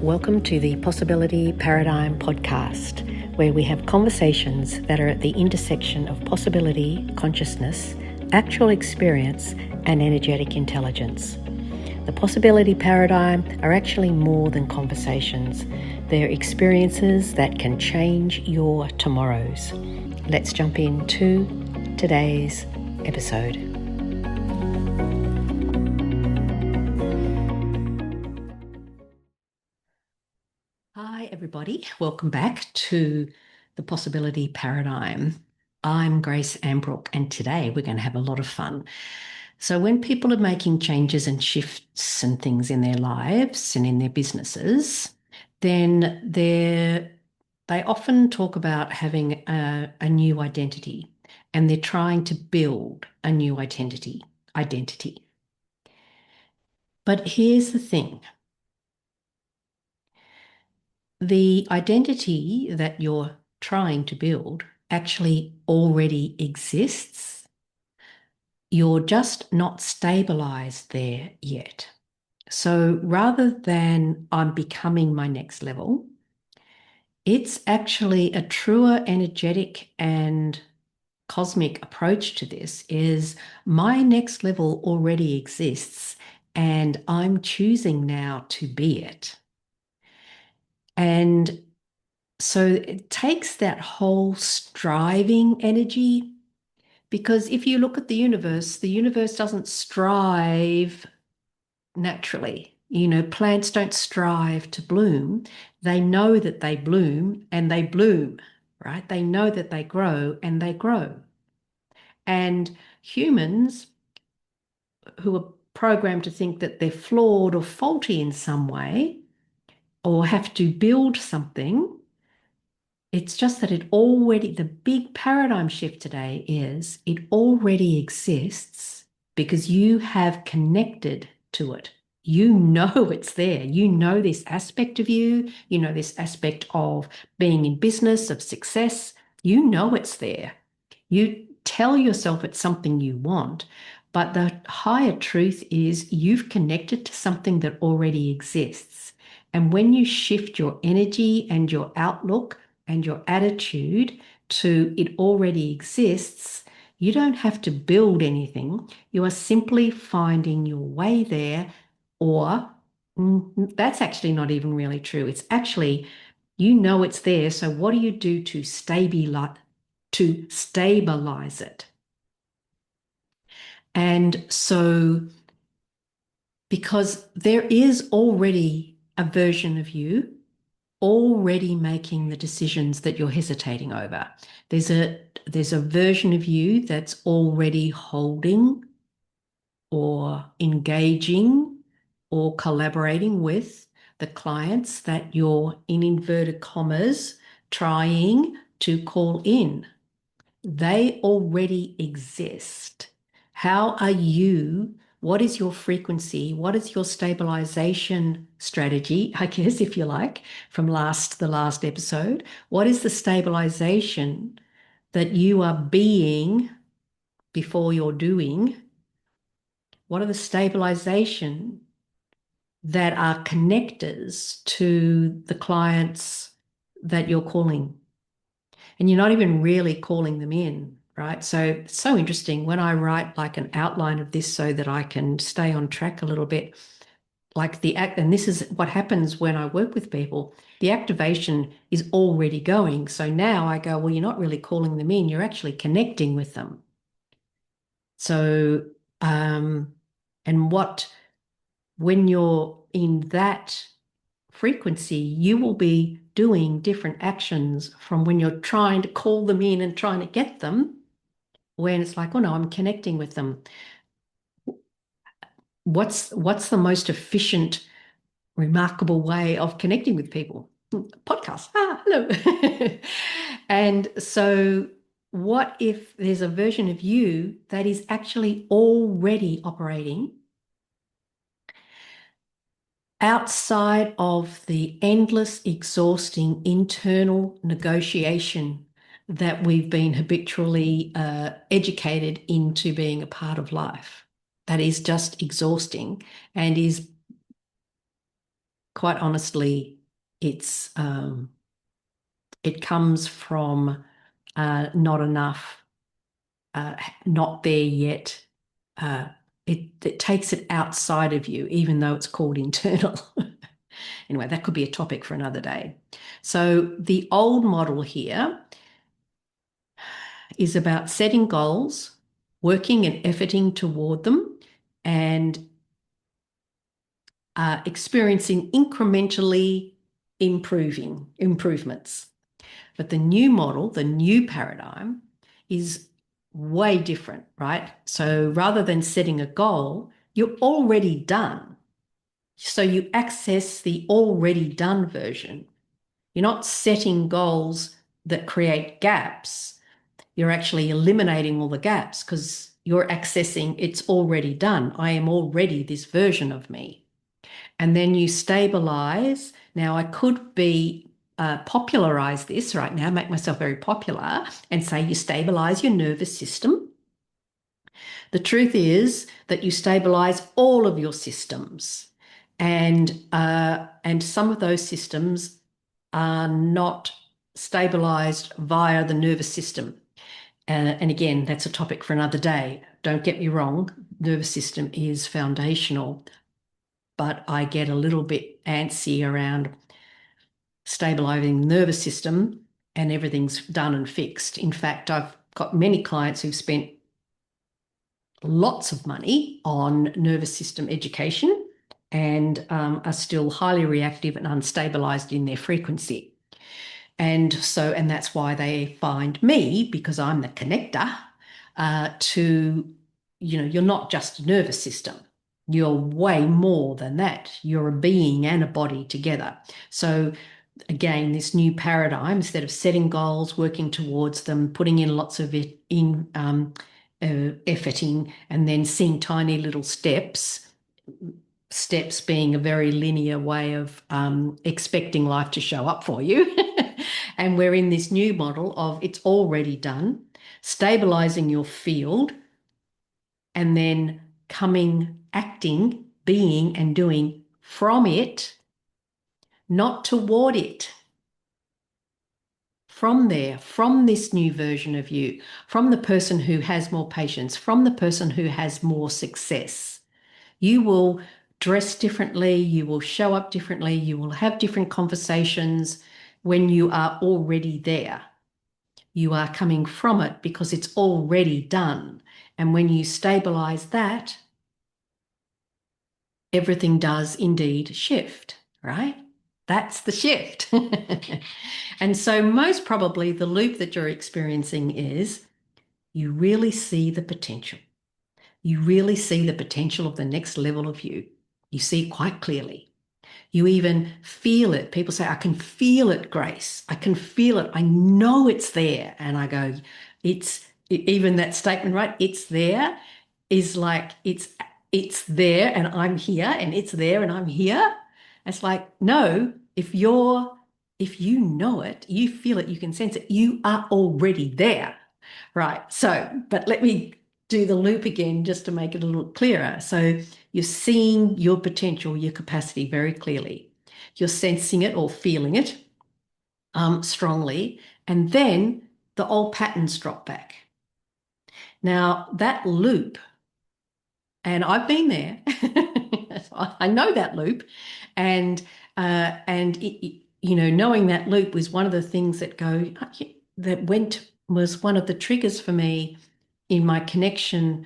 Welcome to the Possibility Paradigm podcast, where we have conversations that are at the intersection of possibility, consciousness, actual experience, and energetic intelligence. The Possibility Paradigm are actually more than conversations. They're experiences that can change your tomorrows. Let's jump into today's episode. Hi everybody, welcome back to the Possibility Paradigm. I'm Grace Ambrook, and today we're going to have a lot of fun. So when people are making changes and shifts and things in their lives and in their businesses, then they often talk about having a new identity, and they're trying to build a new identity. But here's the thing. The identity that you're trying to build actually already exists. You're just not stabilized there yet. So rather than I'm becoming my next level, it's actually a truer energetic and cosmic approach to this is my next level already exists and I'm choosing now to be it. And so it takes that whole striving energy, because if you look at the universe doesn't strive naturally. You know, plants don't strive to bloom. They know that they bloom and they bloom, right? They know that they grow and they grow. And humans who are programmed to think that they're flawed or faulty in some way or have to build something, it's just that the big paradigm shift today is it already exists because you have connected to it. You know it's there. You know this aspect of you. You know this aspect of being in business, of success. You know it's there. You tell yourself it's something you want, but the higher truth is you've connected to something that already exists. And when you shift your energy and your outlook and your attitude to it already exists, you don't have to build anything. You are simply finding your way there, or that's actually not even really true. It's actually, you know it's there. So what do you do to stabilize it? And so, because there is already a version of you already making the decisions that you're hesitating over. There's a version of you that's already holding or engaging or collaborating with the clients that you're, in inverted commas, trying to call in. They already exist. How are you? What is your frequency? What is your stabilization strategy, I guess, if you like, from the last episode? What is the stabilization that you are being before you're doing? What are the stabilization that are connectors to the clients that you're calling? And you're not even really calling them in, right? So it's so interesting when I write like an outline of this so that I can stay on track a little bit, like and this is what happens when I work with people. The activation is already going. So now I go, well, you're not really calling them in, you're actually connecting with them. So, when you're in that frequency, you will be doing different actions from when you're trying to call them in and trying to get them, when it's like, oh no, I'm connecting with them. What's the most efficient, remarkable way of connecting with people? Podcast. Hello. And so what if there's a version of you that is actually already operating outside of the endless, exhausting internal negotiation that we've been habitually educated into being a part of life? That is just exhausting and is quite honestly, it comes from not enough, not there yet. It takes it outside of you, even though it's called internal. Anyway, that could be a topic for another day. So the old model here is about setting goals, working and efforting toward them, and experiencing incrementally improvements. But the new model, the new paradigm, is way different, right? So rather than setting a goal, you're already done. So you access the already done version. You're not setting goals that create gaps. You're actually eliminating all the gaps because you're accessing it's already done. I am already this version of me. And then you stabilize. Now, I could be popularize this right now, make myself very popular, and say you stabilize your nervous system. The truth is that you stabilize all of your systems, and some of those systems are not stabilized via the nervous system. And again, that's a topic for another day. Don't get me wrong, nervous system is foundational, but I get a little bit antsy around stabilizing the nervous system and everything's done and fixed. In fact, I've got many clients who've spent lots of money on nervous system education and are still highly reactive and unstabilized in their frequency. And that's why they find me, because I'm the connector you're not just a nervous system. You're way more than that. You're a being and a body together. So again, this new paradigm, instead of setting goals, working towards them, putting in lots of it in efforting, and then seeing tiny little steps being a very linear way of expecting life to show up for you. And we're in this new model of it's already done, stabilizing your field, and then acting, being, and doing from it, not toward it. From there, from this new version of you, from the person who has more patience, from the person who has more success. You will dress differently, you will show up differently, you will have different conversations when you are already there. You are coming from it because it's already done. And when you stabilize that, everything does indeed shift, right? That's the shift. And so most probably the loop that you're experiencing is you really see the potential. You really see the potential of the next level of you. You see it quite clearly. You even feel it. People say, I can feel it, Grace. I can feel it. I know it's there. And I go, even that statement, right? It's there is like, it's there and I'm here, and it's there and I'm here. It's like, no, if you know it, you feel it, you can sense it, you are already there. Right. So, but let me do the loop again just to make it a little clearer. So you're seeing your potential, your capacity very clearly. You're sensing it or feeling it strongly. And then the old patterns drop back. Now, that loop, and I've been there, I know that loop. And knowing that loop was one of the things was one of the triggers for me in my connection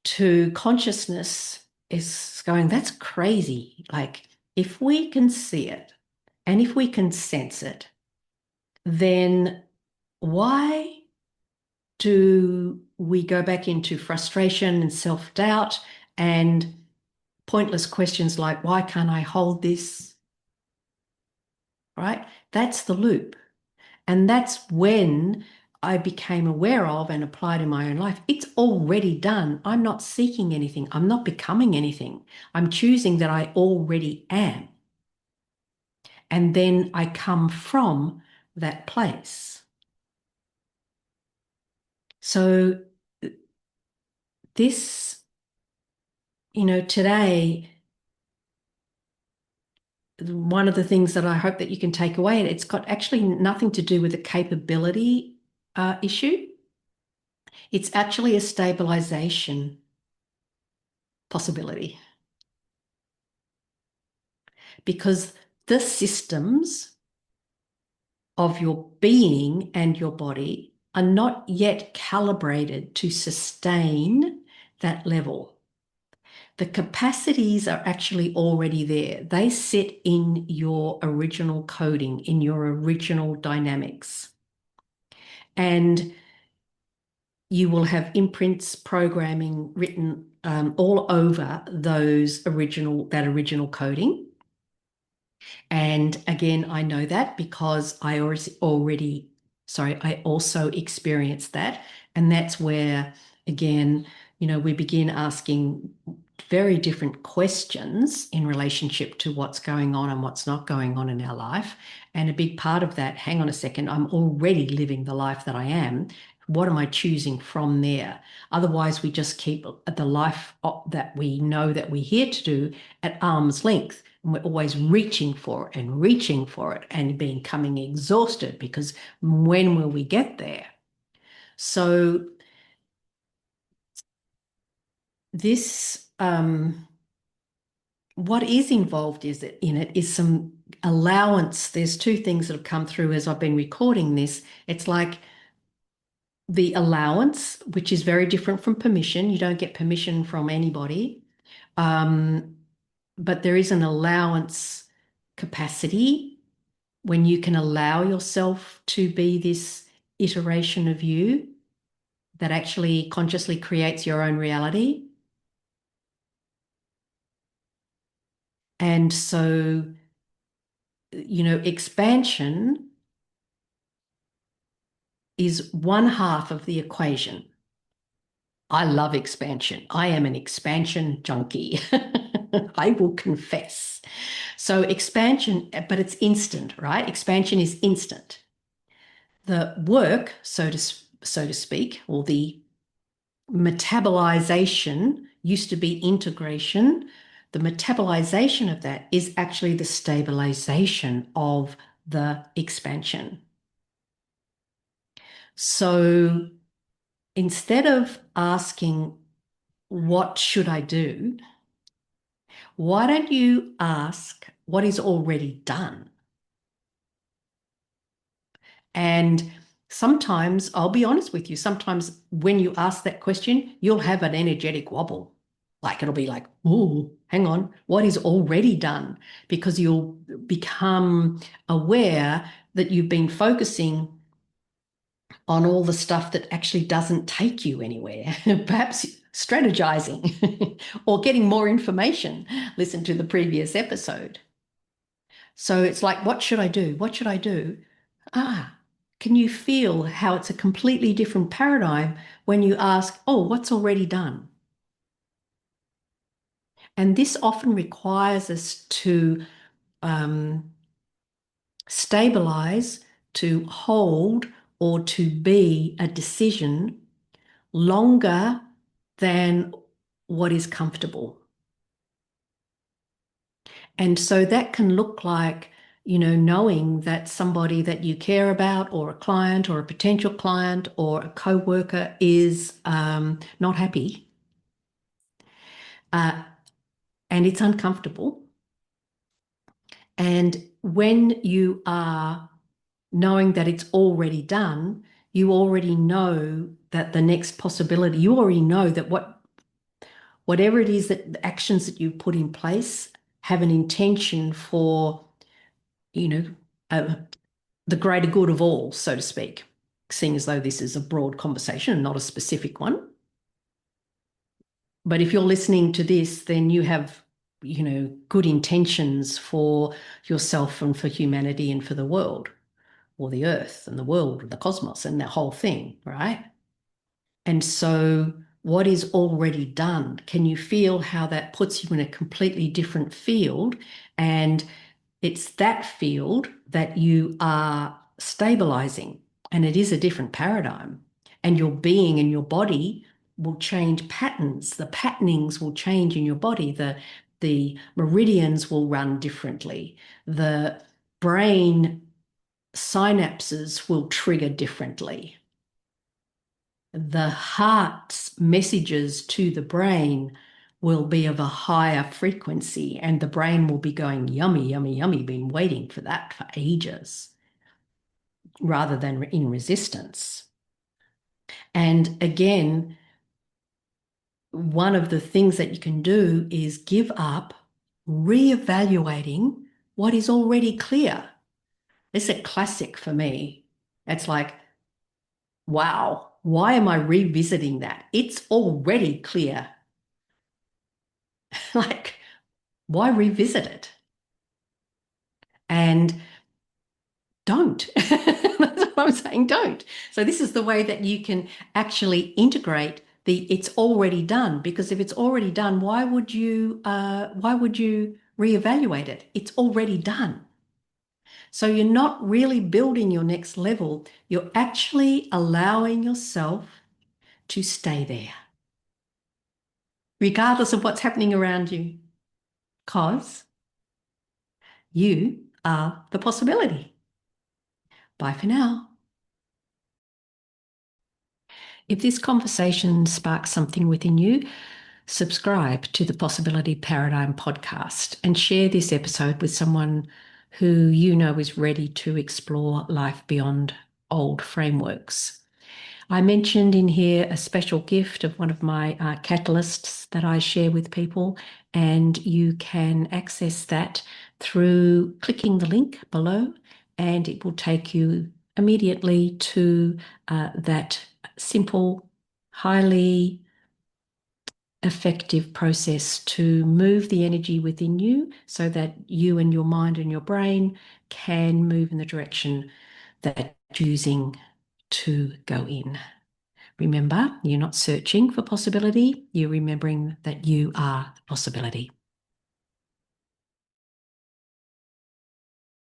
to consciousness, is going, that's crazy. Like, if we can see it and if we can sense it, then why do we go back into frustration and self-doubt and pointless questions like, why can't I hold this? Right? That's the loop. And that's when I became aware of and applied in my own life. It's already done. I'm not seeking anything. I'm not becoming anything. I'm choosing that I already am. And then I come from that place. So this, today, one of the things that I hope that you can take away, and it's got actually nothing to do with a capability issue. It's actually a stabilization possibility because the systems of your being and your body are not yet calibrated to sustain that level. The capacities are actually already there. They sit in your original coding, in your original dynamics. And you will have imprints, programming written all over that original coding. And again, I know that because I also experienced that. And that's where, again, we begin asking very different questions in relationship to what's going on and what's not going on in our life. And a big part of that, hang on a second, I'm already living the life that I am. What am I choosing from there? Otherwise, we just keep the life that we know that we're here to do at arm's length. And we're always reaching for it and becoming exhausted because when will we get there? So this, what is involved in it is some allowance. There's two things that have come through as I've been recording this. It's like the allowance, which is very different from permission. You don't get permission from anybody. But there is an allowance capacity when you can allow yourself to be this iteration of you that actually consciously creates your own reality. And so, expansion is one half of the equation. I love expansion. I am an expansion junkie. I will confess. So expansion, but it's instant, right? Expansion is instant. The work, so to speak, or the metabolization used to be integration. The metabolization of that is actually the stabilization of the expansion. So instead of asking, what should I do? Why don't you ask what is already done? And sometimes, I'll be honest with you, sometimes when you ask that question, you'll have an energetic wobble. Like it'll be like, oh, hang on, what is already done? Because you'll become aware that you've been focusing on all the stuff that actually doesn't take you anywhere, perhaps strategizing or getting more information. Listen to the previous episode. So it's like, what should I do? What should I do? Can you feel how it's a completely different paradigm when you ask, oh, what's already done? And this often requires us to stabilize, to hold, or to be a decision longer than what is comfortable. And so that can look like, knowing that somebody that you care about, or a client, or a potential client, or a co-worker is not happy, and it's uncomfortable. And when you are knowing that it's already done, you already know that the next possibility, you already know that whatever it is, that the actions that you put in place have an intention for, the greater good of all, so to speak, seeing as though this is a broad conversation and not a specific one. But if you're listening to this, then you have, good intentions for yourself and for humanity and for the world, or the earth and the world, the cosmos and that whole thing, right? And so what is already done, can you feel how that puts you in a completely different field? And it's that field that you are stabilizing, and it is a different paradigm. And your being and your body will change patterns. The patternings will change in your body. The meridians will run differently. The brain synapses will trigger differently. The heart's messages to the brain will be of a higher frequency, and the brain will be going, yummy, yummy, yummy, been waiting for that for ages, rather than in resistance. And again, one of the things that you can do is give up reevaluating what is already clear. This is a classic for me. It's like, wow, why am I revisiting that? It's already clear. Like, why revisit it? And don't. That's what I'm saying, don't. So this is the way that you can actually integrate the it's already done, because if it's already done, why would you reevaluate it? It's already done. So you're not really building your next level. You're actually allowing yourself to stay there, regardless of what's happening around you, because you are the possibility. Bye for now. If this conversation sparks something within you, subscribe to the Possibility Paradigm podcast and share this episode with someone who you know is ready to explore life beyond old frameworks. I mentioned in here a special gift of one of my catalysts that I share with people, and you can access that through clicking the link below, and it will take you immediately to that simple, highly effective process to move the energy within you so that you and your mind and your brain can move in the direction that you're choosing to go in. Remember, you're not searching for possibility, you're remembering that you are the possibility.